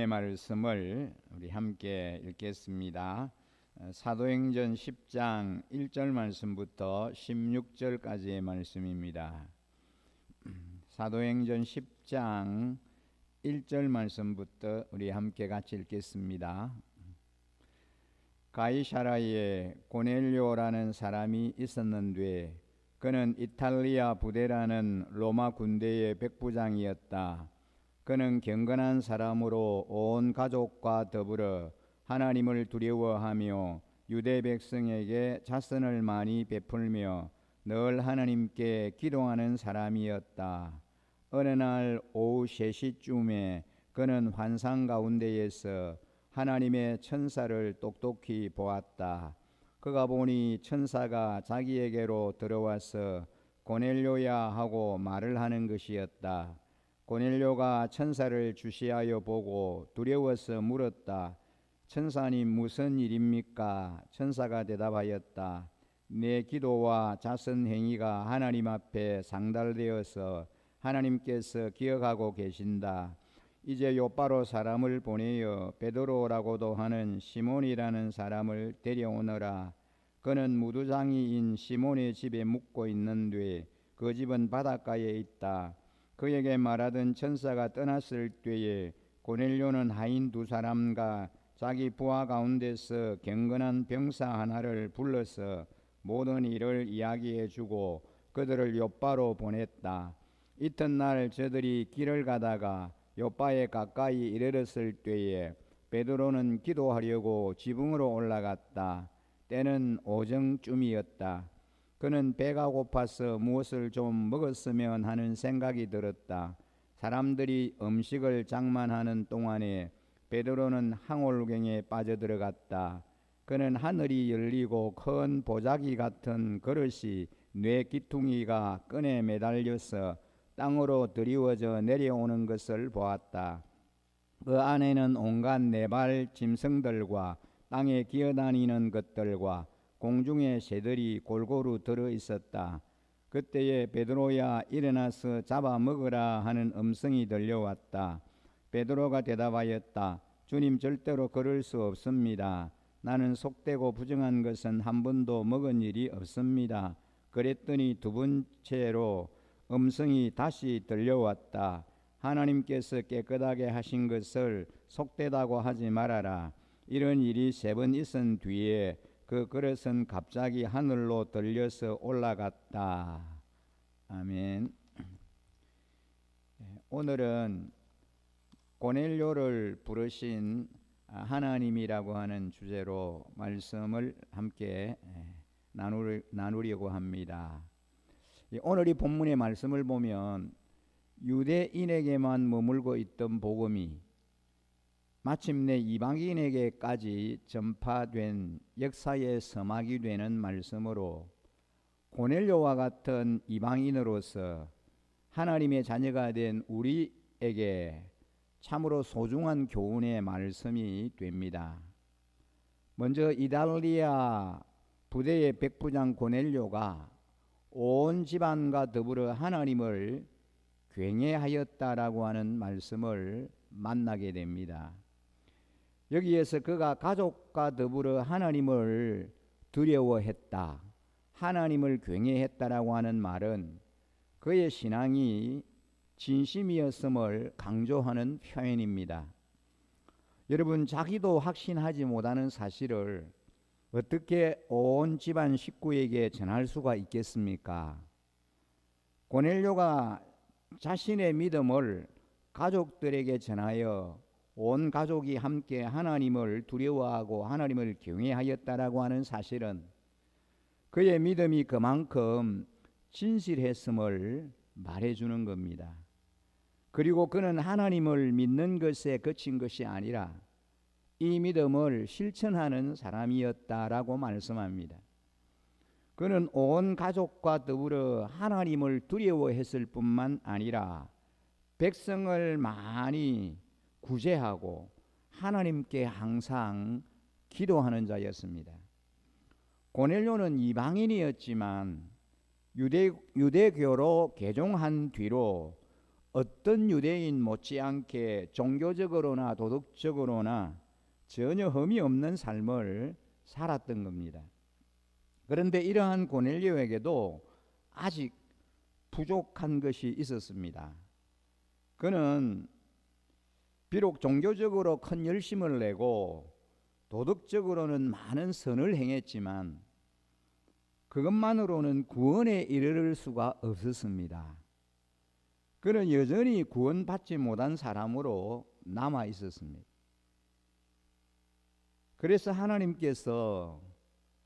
본문의 말씀을 우리 함께 읽겠습니다. 사도행전 10장 1절 말씀부터 16절까지의 말씀입니다. 사도행전 10장 1절 말씀부터 우리 함께 같이 읽겠습니다. 가이사라에 고넬료라는 사람이 있었는데 그는 이탈리아 부대라는 로마 군대의 백부장이었다. 그는 경건한 사람으로 온 가족과 더불어 하나님을 두려워하며 유대 백성에게 자선을 많이 베풀며 늘 하나님께 기도하는 사람이었다. 어느 날 오후 3시쯤에 그는 환상 가운데에서 하나님의 천사를 똑똑히 보았다. 그가 보니 천사가 자기에게로 들어와서 고넬료야 하고 말을 하는 것이었다. 고넬료가 천사를 주시하여 보고 두려워서 물었다. 천사님, 무슨 일입니까? 천사가 대답하였다. 내 기도와 자선 행위가 하나님 앞에 상달되어서 하나님께서 기억하고 계신다. 이제 요바로 사람을 보내어 베드로라고도 하는 시몬이라는 사람을 데려오너라. 그는 무두장이인 시몬의 집에 묵고 있는데 그 집은 바닷가에 있다. 그에게 말하던 천사가 떠났을 때에 고넬료는 하인 2사람과 자기 부하 가운데서 경건한 병사 하나를 불러서 모든 일을 이야기해 주고 그들을 요바로 보냈다. 이튿날 저들이 길을 가다가 요바에 가까이 이르렀을 때에 베드로는 기도하려고 지붕으로 올라갔다. 때는 오정쯤이었다. 그는 배가 고파서 무엇을 좀 먹었으면 하는 생각이 들었다. 사람들이 음식을 장만하는 동안에 베드로는 항올갱에 빠져들어갔다. 그는 하늘이 열리고 큰 보자기 같은 그릇이 뇌 기퉁이가 끈에 매달려서 땅으로 드리워져 내려오는 것을 보았다. 그 안에는 온갖 네발 짐승들과 땅에 기어다니는 것들과 공중의 새들이 골고루 들어 있었다. 그때에 베드로야 일어나서 잡아 먹으라 하는 음성이 들려왔다. 베드로가 대답하였다. 주님, 절대로 그럴 수 없습니다. 나는 속되고 부정한 것은 한 번도 먹은 일이 없습니다. 그랬더니 2번째로 음성이 다시 들려왔다. 하나님께서 깨끗하게 하신 것을 속되다고 하지 말아라. 이런 일이 3번 있은 뒤에 그 그릇은 갑자기 하늘로 들려서 올라갔다. 아멘. 오늘은 고넬료를 부르신 하나님이라고 하는 주제로 말씀을 함께 나누려고 합니다. 오늘 이 본문의 말씀을 보면 유대인에게만 머물고 있던 복음이 마침내 이방인에게까지 전파된 역사의 서막이 되는 말씀으로 고넬료와 같은 이방인으로서 하나님의 자녀가 된 우리에게 참으로 소중한 교훈의 말씀이 됩니다. 먼저 이탈리아 부대의 백부장 고넬료가 온 집안과 더불어 하나님을 경외하였다라고 하는 말씀을 만나게 됩니다. 여기에서 그가 가족과 더불어 하나님을 두려워했다, 하나님을 경외했다라고 하는 말은 그의 신앙이 진심이었음을 강조하는 표현입니다. 여러분, 자기도 확신하지 못하는 사실을 어떻게 온 집안 식구에게 전할 수가 있겠습니까? 고넬료가 자신의 믿음을 가족들에게 전하여 온 가족이 함께 하나님을 두려워하고 하나님을 경외하였다라고 하는 사실은 그의 믿음이 그만큼 진실했음을 말해주는 겁니다. 그리고 그는 하나님을 믿는 것에 그친 것이 아니라 이 믿음을 실천하는 사람이었다라고 말씀합니다. 그는 온 가족과 더불어 하나님을 두려워했을 뿐만 아니라 백성을 많이 구제하고 하나님께 항상 기도하는 자였습니다. 고넬료는 이방인이었지만 유대교로 개종한 뒤로 어떤 유대인 못지않게 종교적으로나 도덕적으로나 전혀 흠이 없는 삶을 살았던 겁니다. 그런데 이러한 고넬료에게도 아직 부족한 것이 있었습니다. 그는 비록 종교적으로 큰 열심을 내고 도덕적으로는 많은 선을 행했지만 그것만으로는 구원에 이르를 수가 없었습니다. 그는 여전히 구원받지 못한 사람으로 남아 있었습니다. 그래서 하나님께서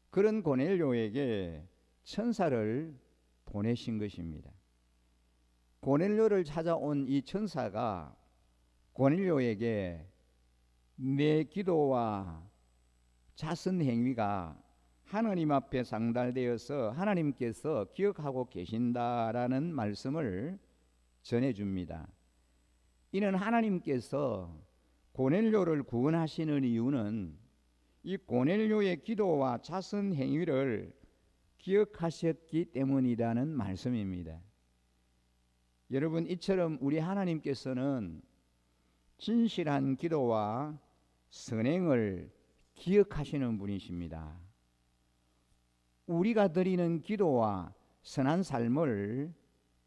그런 고넬료에게 천사를 보내신 것입니다. 고넬료를 찾아온 이 천사가 고넬료에게 내 기도와 자선 행위가 하나님 앞에 상달되어서 하나님께서 기억하고 계신다라는 말씀을 전해줍니다. 이는 하나님께서 고넬료를 구원하시는 이유는 이 고넬료의 기도와 자선 행위를 기억하셨기 때문이라는 말씀입니다. 여러분, 이처럼 우리 하나님께서는 진실한 기도와 선행을 기억하시는 분이십니다. 우리가 드리는 기도와 선한 삶을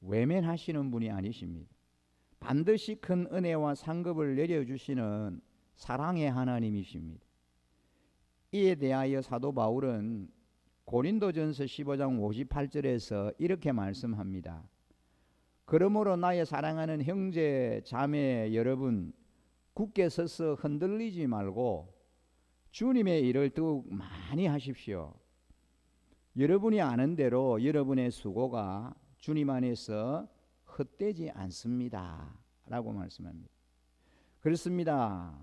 외면하시는 분이 아니십니다. 반드시 큰 은혜와 상급을 내려주시는 사랑의 하나님이십니다. 이에 대하여 사도 바울은 고린도전서 15장 58절에서 이렇게 말씀합니다. 그러므로 나의 사랑하는 형제 자매 여러분, 굳게 서서 흔들리지 말고 주님의 일을 더욱 많이 하십시오. 여러분이 아는 대로 여러분의 수고가 주님 안에서 헛되지 않습니다 라고 말씀합니다. 그렇습니다.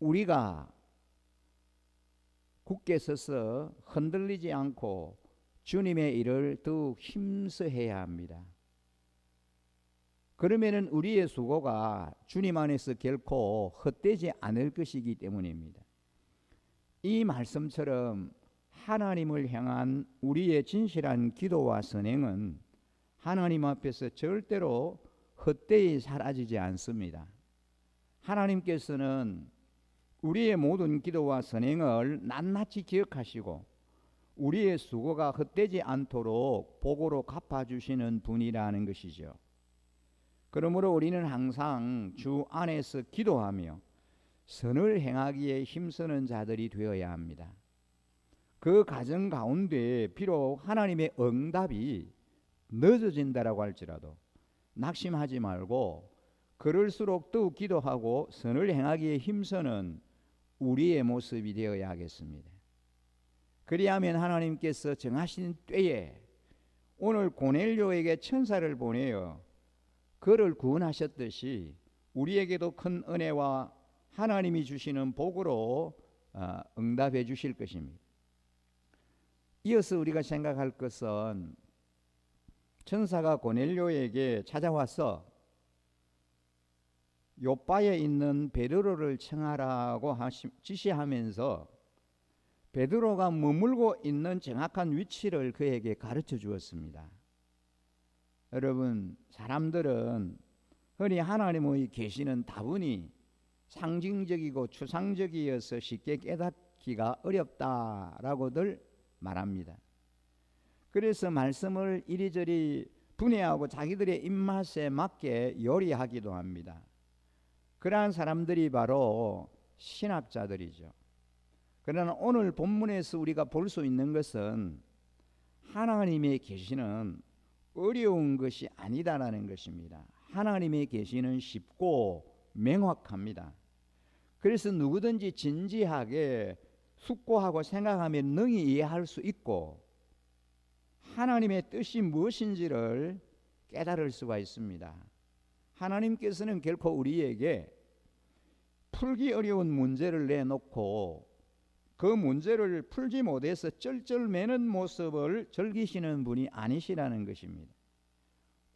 우리가 굳게 서서 흔들리지 않고 주님의 일을 더욱 힘써 해야 합니다. 그러면은 우리의 수고가 주님 안에서 결코 헛되지 않을 것이기 때문입니다. 이 말씀처럼 하나님을 향한 우리의 진실한 기도와 선행은 하나님 앞에서 절대로 헛되이 사라지지 않습니다. 하나님께서는 우리의 모든 기도와 선행을 낱낱이 기억하시고 우리의 수고가 헛되지 않도록 복으로 갚아주시는 분이라는 것이죠. 그러므로 우리는 항상 주 안에서 기도하며 선을 행하기에 힘쓰는 자들이 되어야 합니다. 그 과정 가운데 비록 하나님의 응답이 늦어진다라고 할지라도 낙심하지 말고 그럴수록 더욱 기도하고 선을 행하기에 힘쓰는 우리의 모습이 되어야 하겠습니다. 그리하면 하나님께서 정하신 때에 오늘 고넬료에게 천사를 보내어 그를 구원하셨듯이 우리에게도 큰 은혜와 하나님이 주시는 복으로 응답해 주실 것입니다. 이어서 우리가 생각할 것은 천사가 고넬료에게 찾아와서 요바에 있는 베드로를 청하라고 지시하면서 베드로가 머물고 있는 정확한 위치를 그에게 가르쳐 주었습니다. 여러분, 사람들은 흔히 하나님의 계시는 다분히 상징적이고 추상적이어서 쉽게 깨닫기가 어렵다라고들 말합니다. 그래서 말씀을 이리저리 분해하고 자기들의 입맛에 맞게 요리하기도 합니다. 그러한 사람들이 바로 신학자들이죠. 그러나 오늘 본문에서 우리가 볼 수 있는 것은 하나님의 계시는 어려운 것이 아니다라는 것입니다. 하나님의 계시는 쉽고 명확합니다. 그래서 누구든지 진지하게 숙고하고 생각하면 능히 이해할 수 있고 하나님의 뜻이 무엇인지를 깨달을 수가 있습니다. 하나님께서는 결코 우리에게 풀기 어려운 문제를 내놓고 그 문제를 풀지 못해서 쩔쩔매는 모습을 즐기시는 분이 아니시라는 것입니다.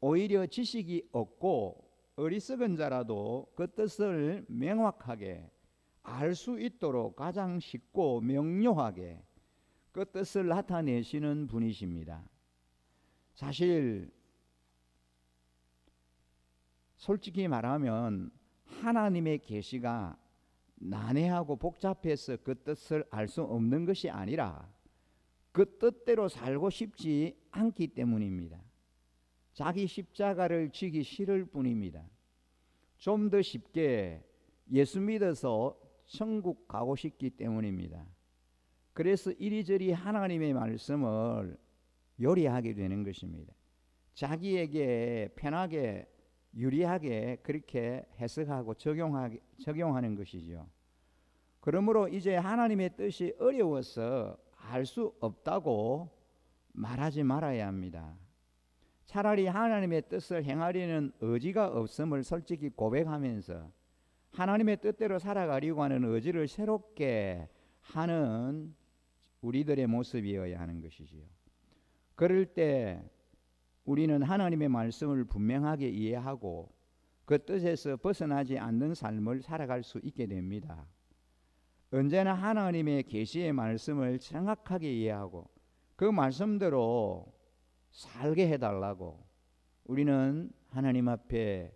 오히려 지식이 없고 어리석은 자라도 그 뜻을 명확하게 알 수 있도록 가장 쉽고 명료하게 그 뜻을 나타내시는 분이십니다. 사실 솔직히 말하면 하나님의 계시가 난해하고 복잡해서 그 뜻을 알 수 없는 것이 아니라 그 뜻대로 살고 싶지 않기 때문입니다. 자기 십자가를 지기 싫을 뿐입니다. 좀 더 쉽게 예수 믿어서 천국 가고 싶기 때문입니다. 그래서 이리저리 하나님의 말씀을 요리하게 되는 것입니다. 자기에게 편하게 유리하게 그렇게 해석하고 적용하는 것이죠. 그러므로 이제 하나님의 뜻이 어려워서 알 수 없다고 말하지 말아야 합니다. 차라리 하나님의 뜻을 행하려는 의지가 없음을 솔직히 고백하면서 하나님의 뜻대로 살아가려고 하는 의지를 새롭게 하는 우리들의 모습이어야 하는 것이지요. 그럴 때 우리는 하나님의 말씀을 분명하게 이해하고 그 뜻에서 벗어나지 않는 삶을 살아갈 수 있게 됩니다. 언제나 하나님의 계시의 말씀을 정확하게 이해하고 그 말씀대로 살게 해달라고 우리는 하나님 앞에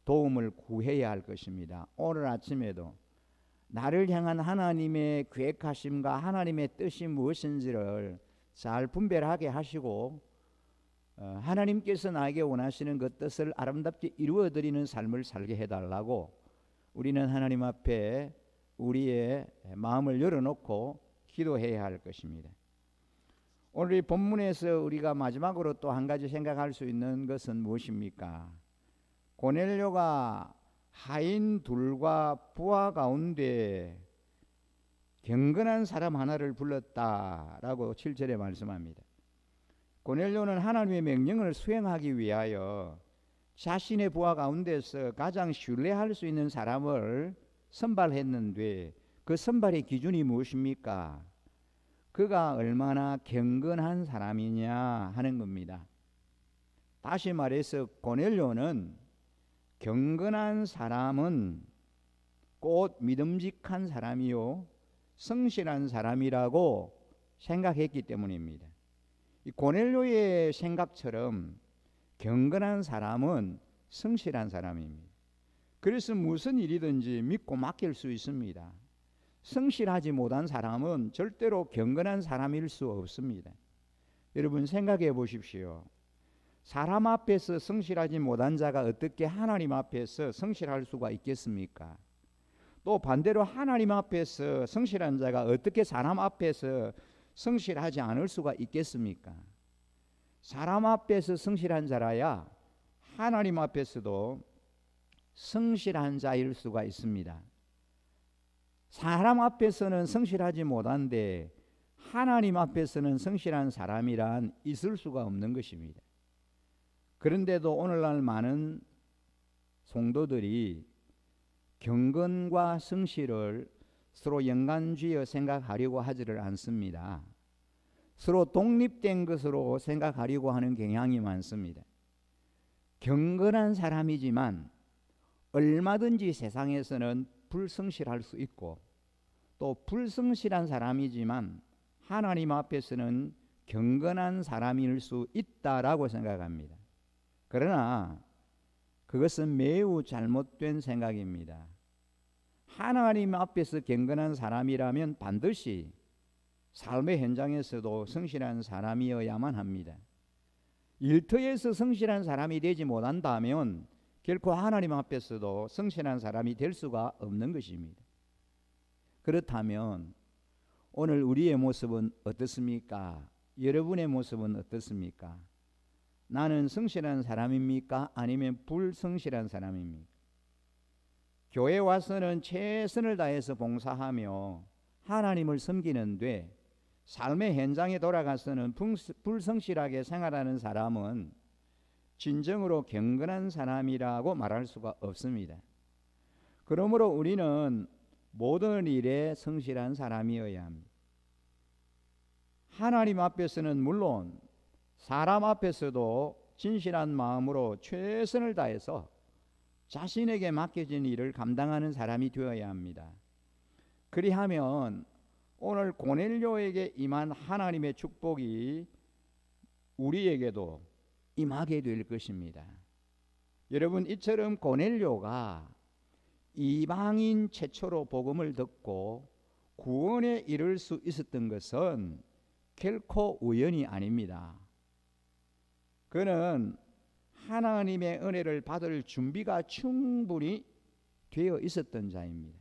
도움을 구해야 할 것입니다. 오늘 아침에도 나를 향한 하나님의 계획하심과 하나님의 뜻이 무엇인지를 잘 분별하게 하시고 하나님께서 나에게 원하시는 그 뜻을 아름답게 이루어드리는 삶을 살게 해달라고 우리는 하나님 앞에 우리의 마음을 열어놓고 기도해야 할 것입니다. 오늘 이 본문에서 우리가 마지막으로 또 한 가지 생각할 수 있는 것은 무엇입니까? 고넬료가 하인 둘과 부하 가운데 경건한 사람 하나를 불렀다라고 7절에 말씀합니다. 고넬료는 하나님의 명령을 수행하기 위하여 자신의 부하 가운데서 가장 신뢰할 수 있는 사람을 선발했는데 그 선발의 기준이 무엇입니까? 그가 얼마나 경건한 사람이냐 하는 겁니다. 다시 말해서 고넬료는 경건한 사람은 곧 믿음직한 사람이요 성실한 사람이라고 생각했기 때문입니다. 이 고넬료의 생각처럼 경건한 사람은 성실한 사람입니다. 그래서 무슨 일이든지 믿고 맡길 수 있습니다. 성실하지 못한 사람은 절대로 경건한 사람일 수 없습니다. 여러분 생각해 보십시오. 사람 앞에서 성실하지 못한 자가 어떻게 하나님 앞에서 성실할 수가 있겠습니까? 또 반대로 하나님 앞에서 성실한 자가 어떻게 사람 앞에서 성실하지 않을 수가 있겠습니까? 사람 앞에서 성실한 자라야 하나님 앞에서도 성실한 자일 수가 있습니다. 사람 앞에서는 성실하지 못한데 하나님 앞에서는 성실한 사람이란 있을 수가 없는 것입니다. 그런데도 오늘날 많은 성도들이 경건과 성실을 서로 연관지어 생각하려고 하지를 않습니다. 서로 독립된 것으로 생각하려고 하는 경향이 많습니다. 경건한 사람이지만 얼마든지 세상에서는 불성실할 수 있고 또 불성실한 사람이지만 하나님 앞에서는 경건한 사람일 수 있다라고 생각합니다. 그러나 그것은 매우 잘못된 생각입니다. 하나님 앞에서 경건한 사람이라면 반드시 삶의 현장에서도 성실한 사람이어야만 합니다. 일터에서 성실한 사람이 되지 못한다면 결코 하나님 앞에서도 성실한 사람이 될 수가 없는 것입니다. 그렇다면 오늘 우리의 모습은 어떻습니까? 여러분의 모습은 어떻습니까? 나는 성실한 사람입니까? 아니면 불성실한 사람입니까? 교회 와서는 최선을 다해서 봉사하며 하나님을 섬기는데 삶의 현장에 돌아가서는 불성실하게 생활하는 사람은 진정으로 경건한 사람이라고 말할 수가 없습니다. 그러므로 우리는 모든 일에 성실한 사람이어야 합니다. 하나님 앞에서는 물론 사람 앞에서도 진실한 마음으로 최선을 다해서 자신에게 맡겨진 일을 감당하는 사람이 되어야 합니다. 그리하면 오늘 고넬료에게 임한 하나님의 축복이 우리에게도 임하게 될 것입니다. 여러분, 이처럼 고넬료가 이방인 최초로 복음을 듣고 구원에 이를 수 있었던 것은 결코 우연이 아닙니다. 그는 하나님의 은혜를 받을 준비가 충분히 되어 있었던 자입니다.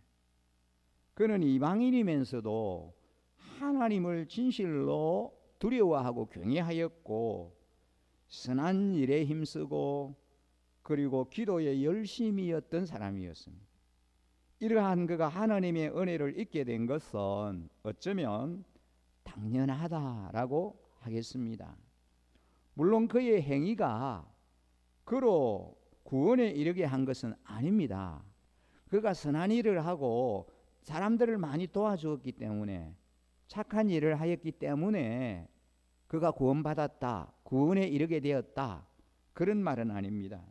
그는 이방인이면서도 하나님을 진실로 두려워하고 경외하였고 선한 일에 힘쓰고 그리고 기도에 열심이었던 사람이었습니다. 이러한 그가 하나님의 은혜를 잊게 된 것은 어쩌면 당연하다라고 하겠습니다. 물론 그의 행위가 그로 구원에 이르게 한 것은 아닙니다. 그가 선한 일을 하고 사람들을 많이 도와주었기 때문에, 착한 일을 하였기 때문에 그가 구원받았다, 구원에 이르게 되었다, 그런 말은 아닙니다.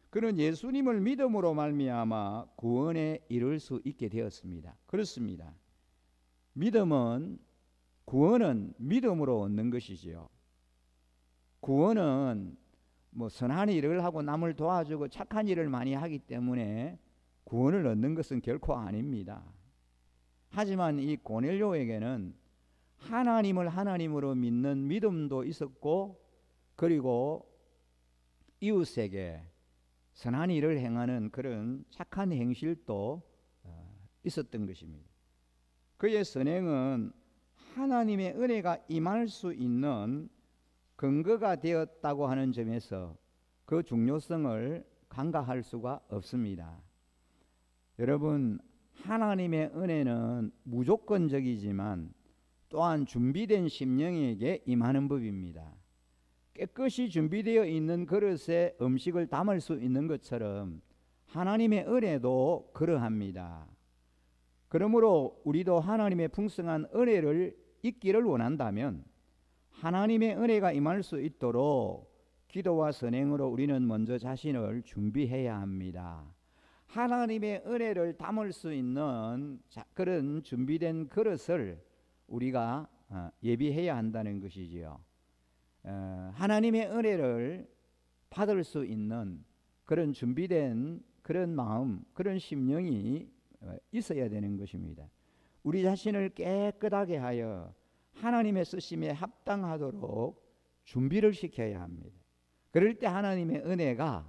그는 예수님을 믿음으로 말미암아 구원에 이를 수 있게 되었습니다. 그렇습니다. 구원은 믿음으로 얻는 것이지요. 구원은 선한 일을 하고 남을 도와주고 착한 일을 많이 하기 때문에 구원을 얻는 것은 결코 아닙니다. 하지만 이 고넬료에게는 하나님을 하나님으로 믿는 믿음도 있었고, 그리고 이웃에게 선한 일을 행하는 그런 착한 행실도 있었던 것입니다. 그의 선행은 하나님의 은혜가 임할 수 있는 근거가 되었다고 하는 점에서 그 중요성을 간과할 수가 없습니다. 여러분, 하나님의 은혜는 무조건적이지만 또한 준비된 심령에게 임하는 법입니다. 깨끗이 준비되어 있는 그릇에 음식을 담을 수 있는 것처럼 하나님의 은혜도 그러합니다. 그러므로 우리도 하나님의 풍성한 은혜를 잊기를 원한다면 하나님의 은혜가 임할 수 있도록 기도와 선행으로 우리는 먼저 자신을 준비해야 합니다. 하나님의 은혜를 담을 수 있는 그런 준비된 그릇을 우리가 예비해야 한다는 것이지요. 하나님의 은혜를 받을 수 있는 그런 준비된 그런 마음, 그런 심령이 있어야 되는 것입니다. 우리 자신을 깨끗하게 하여 하나님의 쓰심에 합당하도록 준비를 시켜야 합니다. 그럴 때 하나님의 은혜가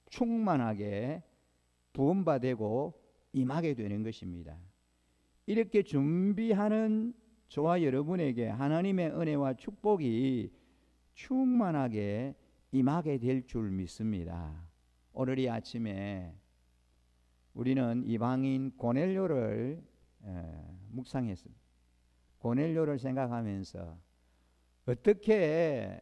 충만하게 부음받고 임하게 되는 것입니다. 이렇게 준비하는 저와 여러분에게 하나님의 은혜와 축복이 충만하게 임하게 될 줄 믿습니다. 오늘 이 아침에 우리는 이방인 고넬료를 묵상했습니다. 고넬료를 생각하면서 어떻게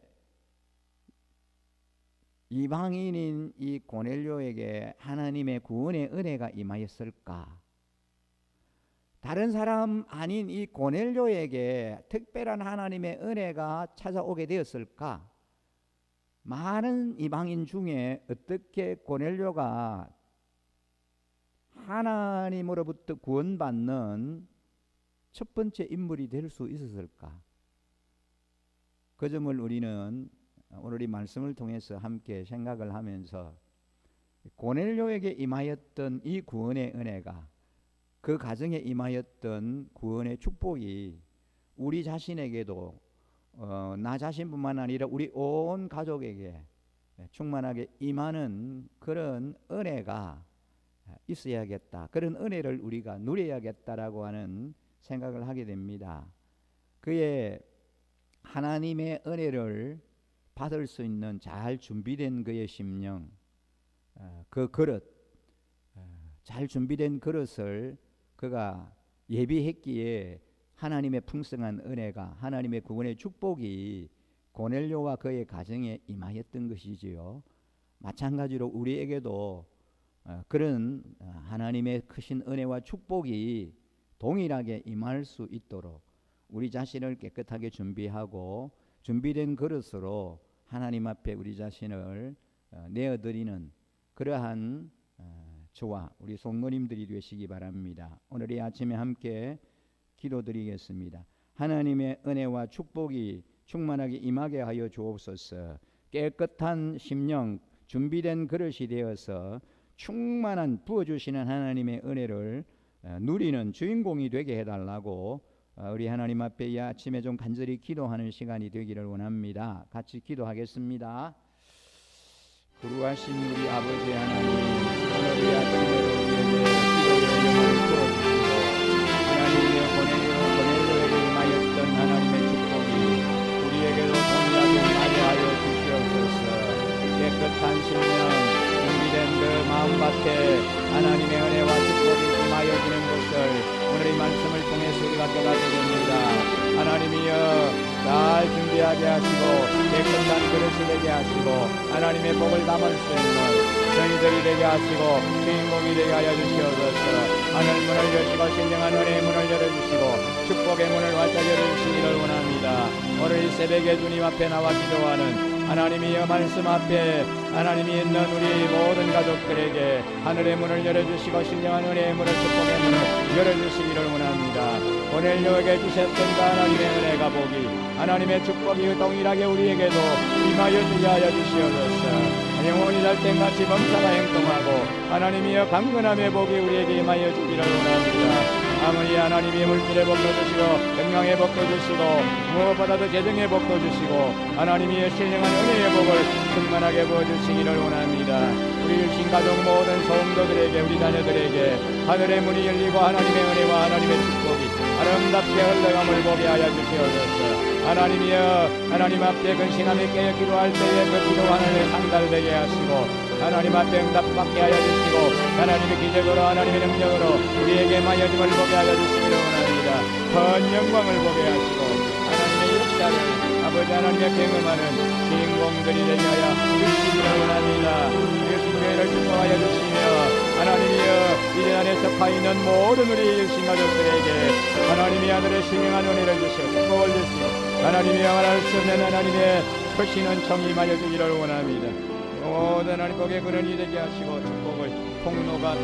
이방인인 이 고넬료에게 하나님의 구원의 은혜가 임하였을까? 다른 사람 아닌 이 고넬료에게 특별한 하나님의 은혜가 찾아오게 되었을까? 많은 이방인 중에 어떻게 고넬료가 하나님으로부터 구원받는 첫 번째 인물이 될 수 있었을까? 그 점을 우리는 오늘 이 말씀을 통해서 함께 생각을 하면서 고넬료에게 임하였던 이 구원의 은혜가, 그 가정에 임하였던 구원의 축복이 우리 자신에게도 나 자신뿐만 아니라 우리 온 가족에게 충만하게 임하는 그런 은혜가 있어야겠다. 그런 은혜를 우리가 누려야겠다라고 하는 생각을 하게 됩니다. 그의 하나님의 은혜를 받을 수 있는 잘 준비된 그의 심령, 그 그릇, 잘 준비된 그릇을 그가 예비했기에 하나님의 풍성한 은혜가, 하나님의 구원의 축복이 고넬료와 그의 가정에 임하였던 것이지요. 마찬가지로 우리에게도 그런 하나님의 크신 은혜와 축복이 동일하게 임할 수 있도록 우리 자신을 깨끗하게 준비하고 준비된 그릇으로 하나님 앞에 우리 자신을 내어드리는 그러한 저와 우리 성도님들이 되시기 바랍니다. 오늘 이 아침에 함께 기도드리겠습니다. 하나님의 은혜와 축복이 충만하게 임하게 하여 주옵소서. 깨끗한 심령, 준비된 그릇이 되어서 충만한 부어주시는 하나님의 은혜를 누리는 주인공이 되게 해달라고 우리 하나님 앞에 이 아침에 좀 간절히 기도하는 시간이 되기를 원합니다. 같이 기도하겠습니다. 거룩하신 우리 아버지 하나님, 오늘 이 아침에도 우리에게 기도의 영을 부어주시고 하나님의 보내려에게 임하였던 하나님의 축복이 우리에게도 동일하게 임하여 주시옵소서. 깨끗한 심령 준비된 그 마음밭에 하나님의 은혜와 축복이 임하여지는 것을 오늘 이 말씀을 통해서 우리가 깨닫게 됩니다. 하나님이여 잘 준비하게 하시고 깨끗한 그릇이 되게 하시고 하나님의 복을 담을 수 있는 저희들이 되게 하시고 주인공이 되게 하여 주시옵소서. 하늘 문을 여시고 신령한 은혜의 문을 열어주시고 축복의 문을 활짝 열어주시기를 원합니다. 오늘 이 새벽에 주님 앞에 나와 기도하는 하나님이여 말씀 앞에 하나님이 있는 우리 모든 가족들에게 하늘의 문을 열어주시고 신령한 은혜의 문을 축복의 문을 열어주시기를 원합니다. 오늘 여에게 주셨던 그 하나님의 은혜가 복이 하나님의 축복이 동일하게 우리에게도 임하여 주게 하여 주시옵소서. 영원히 달땡같이 범사가 행동하고 하나님이여 강건함의 복이 우리에게 임하여 주기를 원합니다. 아무리 하나님이 물질의 복도 주시고 건강의 복도 주시고 무엇보다도 재정의 복도 주시고 하나님이 신령한 은혜의 복을 충만하게 부어주시기를 원합니다. 우리 일신 가족 모든 성도들에게 우리 자녀들에게 하늘의 문이 열리고 하나님의 은혜와 하나님의 축복이 아름답게 흘러감을 보게 하여 주시옵소서. 하나님이여 하나님 앞에 근신하며 깨어 기도할 때에 그 기도 하늘에 상달되게 하시고 하나님 앞에 응답받게 하여 주시고 하나님의 기적으로 하나님의 능력으로 우리에게 마여짐을 보게 하여 주시기를 원합니다. 큰 영광을 보게 하시고 하나님의 역사를 아버지 하나님의 경험하는 주인공들이 되게 하여 주시기를 원합니다. 예수 교회를 축복하여 주시며 하나님이여 이제 안에 속하 있는 모든 우리 일신 가족들에게 하나님의 하늘의 신령한 은혜를 주시고 축복을 주시고 하나님의 말할 수 없는 하나님의 크신 은총이 임하여 주기를 원합니다. 모든 하나님 복의 근원이 되게 하시고 축복을 통로가